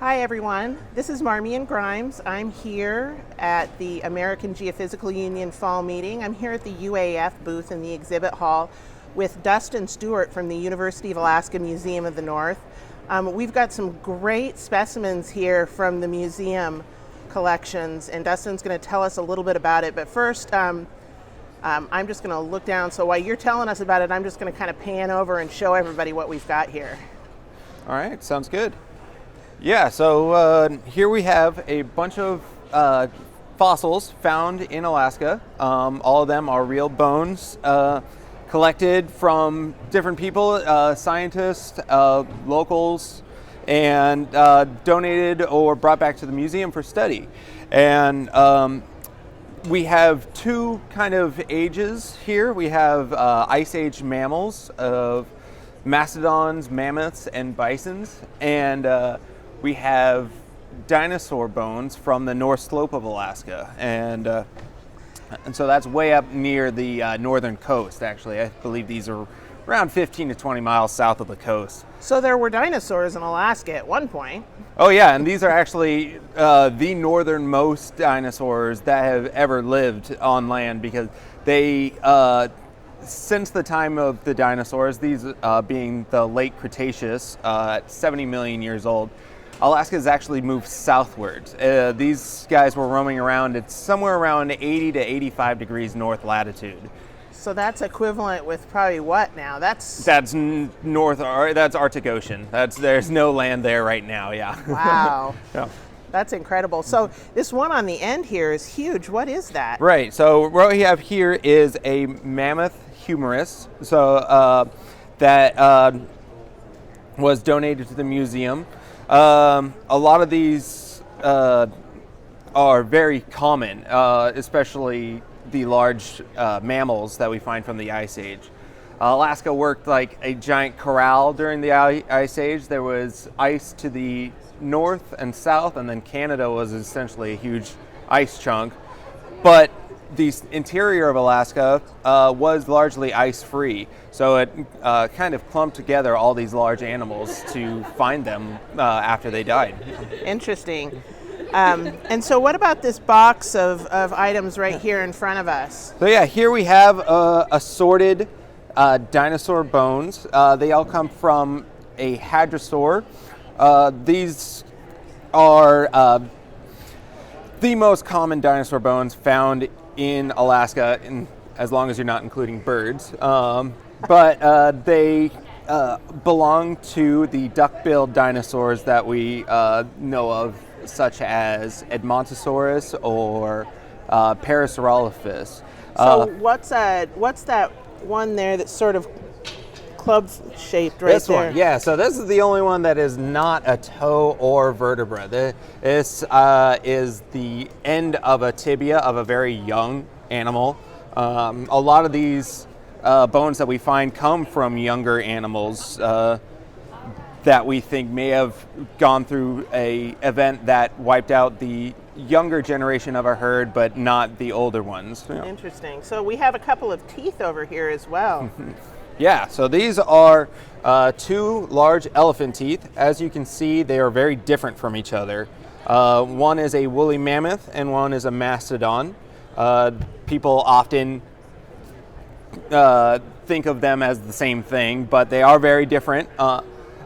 Hi everyone, this is Marmion Grimes. I'm here at the American Geophysical Union Fall Meeting. I'm here at the UAF booth in the exhibit hall with Dustin Stewart from the University of Alaska Museum of the North. We've got some great specimens here from the museum collections, and Dustin's going to tell us a little bit about it. But first, I'm just going to look down. So while you're telling us about it, I'm just going to kind of pan over and show everybody what we've got here. All right, sounds good. Yeah, so here we have a bunch of fossils found in Alaska. All of them are real bones collected from different people, scientists, locals, and donated or brought back to the museum for study. And we have two kind of ages here. We have Ice Age mammals of mastodons, mammoths, and bisons, and we have dinosaur bones from the North Slope of Alaska, and so that's way up near the northern coast. Actually, I believe these are around 15 to 20 miles south of the coast. So there were dinosaurs in Alaska at one point. Oh yeah, and these are actually the northernmost dinosaurs that have ever lived on land, because they since the time of the dinosaurs, these being the late Cretaceous, 70 million years old, Alaska has actually moved southward. These guys were roaming around at somewhere around 80 to 85 degrees north latitude. So that's equivalent with probably what now? That's north. That's Arctic Ocean. There's no land there right now. Yeah. Wow. Yeah. That's incredible. So this one on the end here is huge. What is that? Right. So what we have here is a mammoth humerus. So that was donated to the museum. A lot of these are very common, especially the large mammals that we find from the Ice Age. Alaska worked like a giant corral during the Ice Age. There was ice to the north and south, and then Canada was essentially a huge ice chunk. But the interior of Alaska was largely ice-free, so it kind of clumped together all these large animals to find them after they died. Interesting. And so what about this box of items right here in front of us? So yeah, here we have assorted dinosaur bones. They all come from a hadrosaur. These are the most common dinosaur bones found in Alaska, as long as you're not including birds. But they belong to the duck-billed dinosaurs that we know of, such as Edmontosaurus or Parasaurolophus. So what's that one there that's sort of club-shaped right this there? One, yeah. So this is the only one that is not a toe or vertebra. This is the end of a tibia of a very young animal. A lot of these bones that we find come from younger animals that we think may have gone through a event that wiped out the younger generation of a herd, but not the older ones. Yeah. Interesting. So we have a couple of teeth over here as well. Yeah, so these are two large elephant teeth. As you can see, they are very different from each other. One is a woolly mammoth and one is a mastodon. People often think of them as the same thing, but they are very different.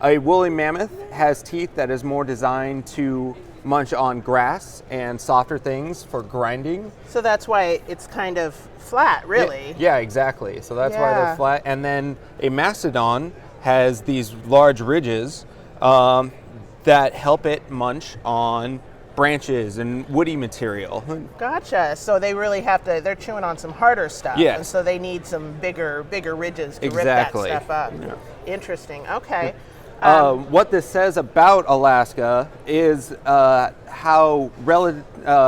A woolly mammoth has teeth that is more designed to munch on grass and softer things for grinding. So that's why it's kind of flat, really. Yeah, exactly. So that's why they're flat. And then a mastodon has these large ridges that help it munch on branches and woody material. Gotcha. So they really they're chewing on some harder stuff. Yes. And so they need some bigger ridges to Exactly. rip that stuff up. Yeah. Interesting. Okay. What this says about Alaska is how relative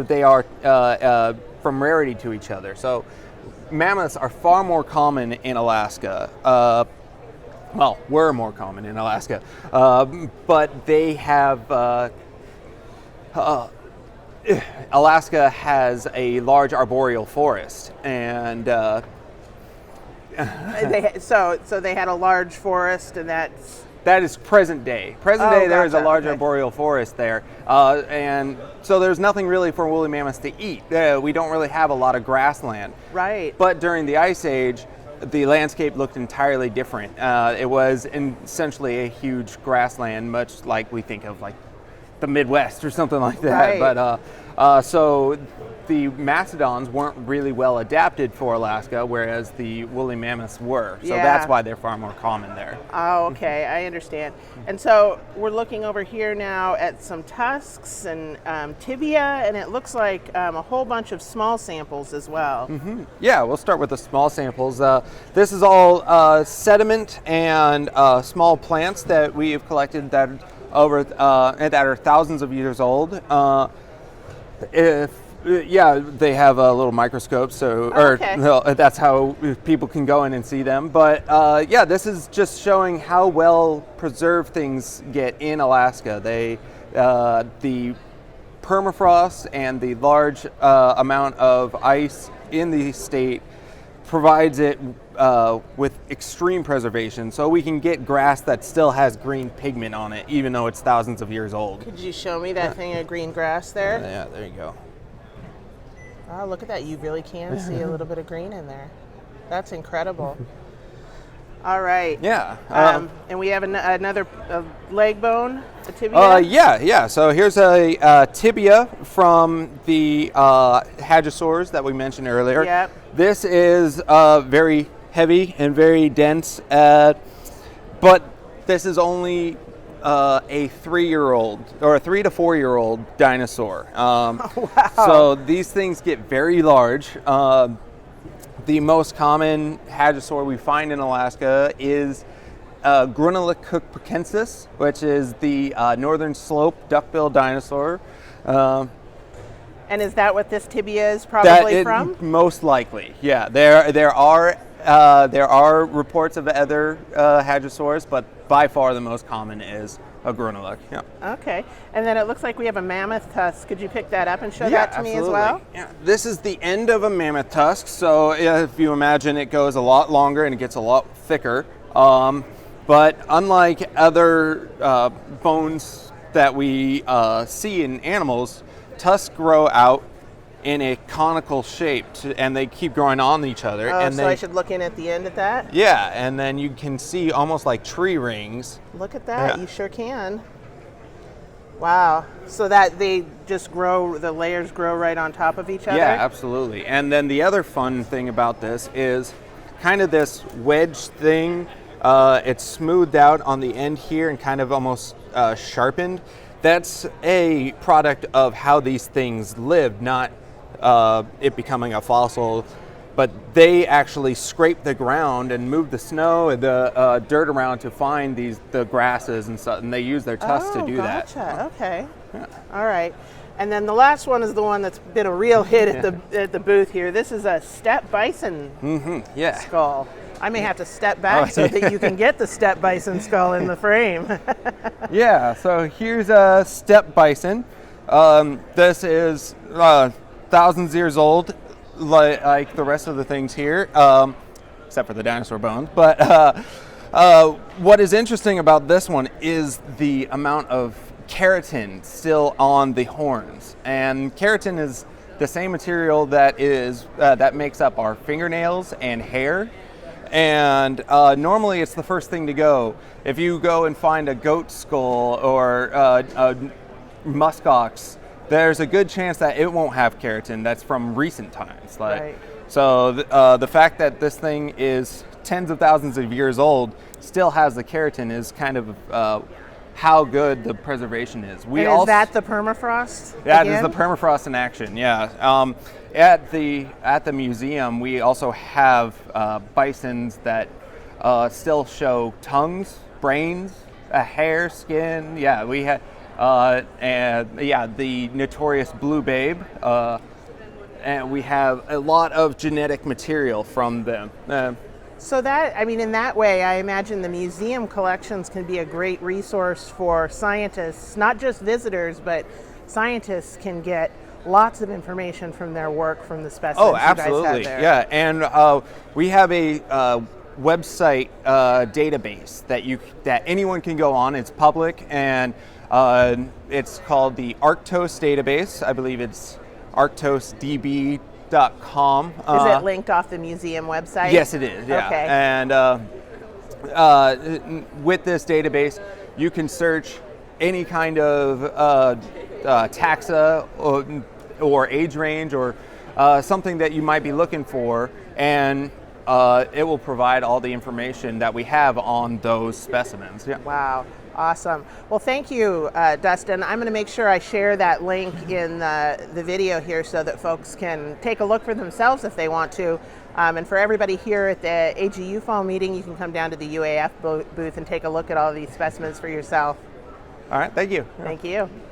they are from rarity to each other. So mammoths are far more common in Alaska. Were more common in Alaska, but they have Alaska has a large arboreal forest, and So they had a large forest, and that's That is present day. Present day, there is a gotcha. large Okay. arboreal forest there, and so there's nothing really for woolly mammoths to eat. We don't really have a lot of grassland. Right. But during the Ice Age, the landscape looked entirely different. It was essentially a huge grassland, much like we think of like the Midwest or something like that. Right. But so the mastodons weren't really well adapted for Alaska, whereas the woolly mammoths were. So Yeah. that's why they're far more common there. Oh, okay, I understand. And so we're looking over here now at some tusks and tibia, and it looks like a whole bunch of small samples as well. Yeah, we'll start with the small samples. This is all sediment and small plants that we have collected that that are thousands of years old. They have a little microscope, so Okay. that's how people can go in and see them. But this is just showing how well preserved things get in Alaska. The permafrost and the large amount of ice in the state provides it with extreme preservation, so we can get grass that still has green pigment on it, even though it's thousands of years old. Could you show me that thing of green grass there? Yeah, there you go. Oh, look at that. You really can see a little bit of green in there. That's incredible. All right. Yeah. And we have another leg bone, a tibia? Yeah. So here's a tibia from the hadrosaurs that we mentioned earlier. Yep. This is very heavy and very dense, but this is only a 3-year-old or a 3 to 4-year-old dinosaur. Wow. So these things get very large. The most common hadrosaur we find in Alaska is Grunnelicukpekensis, which is the northern slope duckbill dinosaur. And is that what this tibia is probably from? Most likely, yeah. There are reports of other hadrosaurs, but by far the most common is a Grunnelik. Yeah. Okay. And then it looks like we have a mammoth tusk. Could you pick that up and show that to me as well? Yeah. This is the end of a mammoth tusk, so if you imagine, it goes a lot longer and it gets a lot thicker. But unlike other bones that we see in animals, tusks grow out in a conical shape, and they keep growing on each other. Oh, and so I should look in at the end at that? Yeah, and then you can see almost like tree rings. Look at that. Yeah. You sure can. Wow. So that they just grow, the layers grow right on top of each other? Yeah, absolutely. And then the other fun thing about this is kind of this wedge thing. It's smoothed out on the end here and kind of almost sharpened. That's a product of how these things lived, not it becoming a fossil, but they actually scrape the ground and move the snow and the dirt around to find the grasses and stuff, and they use their tusks to do gotcha. that. Okay. Yeah. All right. And then the last one is the one that's been a real hit at the booth here. This is a steppe bison Yeah. skull. I may have to step back so that you can get the steppe bison skull in the frame. Yeah, so here's a steppe bison. This is thousands years old, like the rest of the things here, except for the dinosaur bones. But what is interesting about this one is the amount of keratin still on the horns. And keratin is the same material that makes up our fingernails and hair. And normally it's the first thing to go. If you go and find a goat skull or a muskox, there's a good chance that it won't have keratin. That's from recent times. Right. So the fact that this thing is tens of thousands of years old, still has the keratin, is kind of how good the preservation is. Is that the permafrost? That again? is the permafrost in action, yeah. At the museum, we also have bisons that still show tongues, brains, hair, skin. Yeah, we had, the notorious blue babe. And we have a lot of genetic material from them. So that, I mean, in that way, I imagine the museum collections can be a great resource for scientists, not just visitors, but scientists can get lots of information from their work from the specimens Oh, you guys absolutely, have there. yeah. And we have a website database that anyone can go on. It's public, and it's called the Arctos database. I believe it's arctosdb.com. Is it linked off the museum website? Yes, it is. Yeah. Okay. And with this database, you can search any kind of taxa or age range or something that you might be looking for, and it will provide all the information that we have on those specimens. Yeah. Wow, awesome. Well, thank you, Dustin. I'm going to make sure I share that link in the video here so that folks can take a look for themselves if they want to. And for everybody here at the AGU Fall Meeting, you can come down to the UAF booth and take a look at all these specimens for yourself. All right, thank you. Thank you.